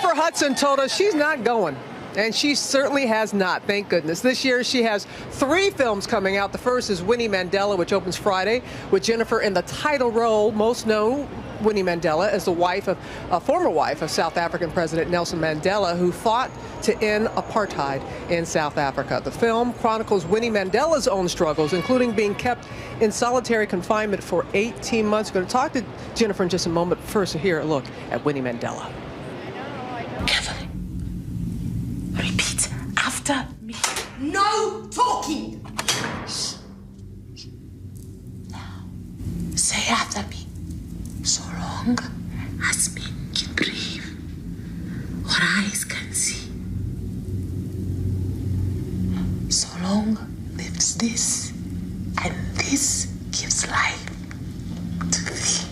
Jennifer Hudson told us she's not going. And she certainly has not, thank goodness. This year she has 3 films coming out. The first is Winnie Mandela, which opens Friday, with Jennifer in the title role, most known Winnie Mandela as the wife of a former wife of South African President Nelson Mandela, who fought to end apartheid in South Africa. The film chronicles Winnie Mandela's own struggles, including being kept in solitary confinement for 18 months. We're going to talk to Jennifer in just a moment. First, here a look at Winnie Mandela. Carefully. Repeat after me. No talking! Shh. Now, say after me. So long as men can breathe, or eyes can see. So long lives this, and this gives life to thee.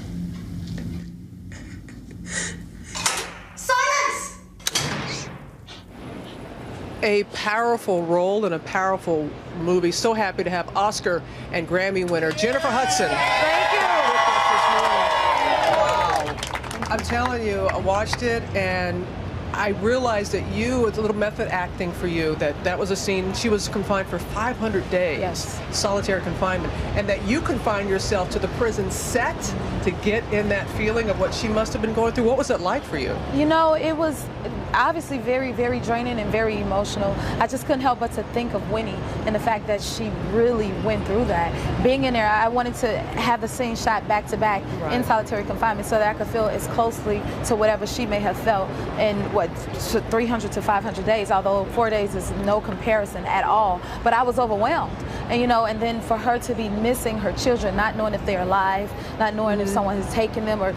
Silence! A powerful role in a powerful movie. So happy to have Oscar and Grammy winner Jennifer Hudson. Thank you. I'm telling you, I watched it and I realized that it's a little method acting for you, that was a scene. She was confined for 500 days. Yes. Solitary confinement. And that you confined yourself to the prison set to get in that feeling of what she must have been going through. What was it like for you? You know, it was obviously very, very draining and very emotional. I just couldn't help but to think of Winnie and the fact that she really went through that. Being in there, I wanted to have the scene shot back to back in solitary confinement so that I could feel as closely to whatever she may have felt in 300 to 500 days, although 4 days is no comparison at all. But I was overwhelmed. And you know, and then for her to be missing her children, not knowing if they're alive, not knowing if someone has taken them or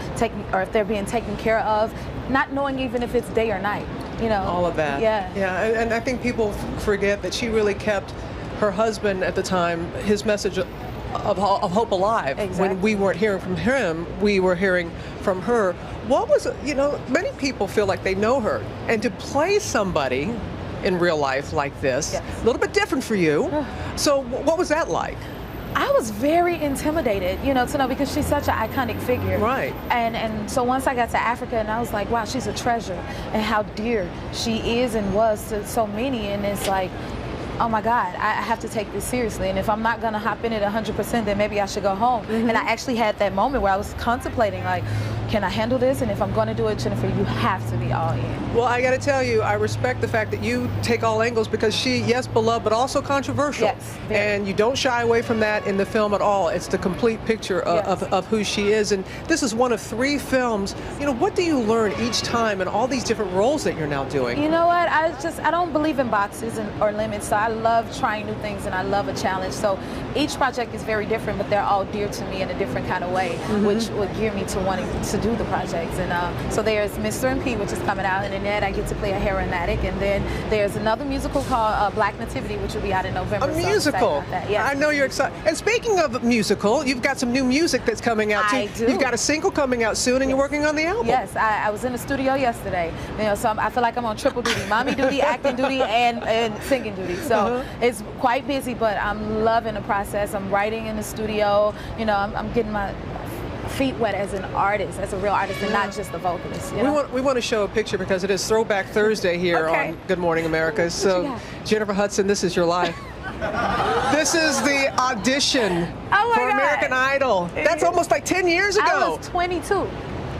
if they're being taken care of, not knowing even if it's day or night, you know. All of that. Yeah. Yeah, and I think people forget that she really kept her husband at the time, his message of hope alive. Exactly. When we weren't hearing from him, we were hearing from her. What was, you know, many people feel like they know her, and to play somebody in real life like this, a little bit different for you. So what was that like? I was very intimidated, you know, to know, because she's such an iconic figure. Right. And so once I got to Africa, and I was like, wow, she's a treasure, and how dear she is and was to so many. And it's like, oh my God, I have to take this seriously. And if I'm not gonna hop in it 100%, then maybe I should go home. And I actually had that moment where I was contemplating, like, can I handle this? And if I'm gonna do it, Jennifer, you have to be all in. Well, I gotta tell you, I respect the fact that you take all angles, because she, yes, beloved, but also controversial. Yes, very. And you don't shy away from that in the film at all. It's the complete picture of who she is. And this is one of 3 films. You know, what do you learn each time in all these different roles that you're now doing? You know what, I don't believe in boxes or limits, so I love trying new things and I love a challenge. So each project is very different, but they're all dear to me in a different kind of way, which would gear me to wanting to do the projects. And so there's Mr. and P, which is coming out, and in that I get to play a heroin addict. And then there's another musical called Black Nativity, which will be out in November. A musical? Yes. I know you're excited. And speaking of musical, you've got some new music that's coming out too. I do. You've got a single coming out soon, and you're working on the album. Yes, I was in the studio yesterday. You know, so I feel like I'm on triple duty: mommy duty, acting duty, and singing duty. So it's quite busy, but I'm loving the process. I'm writing in the studio. You know, I'm getting my feet wet as an artist, as a real artist, and not just a vocalist. You know? We want to show a picture because it is Throwback Thursday here on Good Morning America. So, Jennifer Hudson, this is your life. This is the audition for American Idol. That's almost like 10 years ago. I was 22.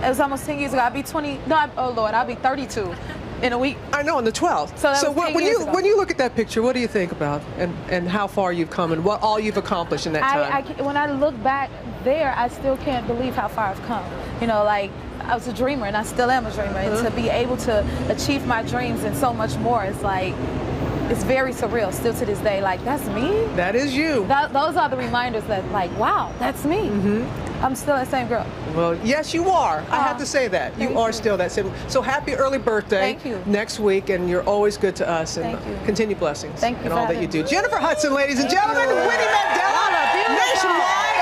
It was almost 10 years ago. I'll be 20. No, oh Lord, I'll be 32 in a week. I know, on the 12th. So when you look at that picture, what do you think about and how far you've come and what all you've accomplished in that time? When I look back there, I still can't believe how far I've come. You know, like, I was a dreamer and I still am a dreamer. And to be able to achieve my dreams and so much more, it's like, it's very surreal still to this day. Like, that's me? That is you. Those are the reminders that, like, wow, that's me. I'm still that same girl. Well, yes, you are. I have to say that. You are still that same. So happy early birthday. Thank you. Next week, and you're always good to us. And continue blessings. Thank you in for all that you do. Jennifer Hudson, ladies and gentlemen, Winnie Mandela, nationwide.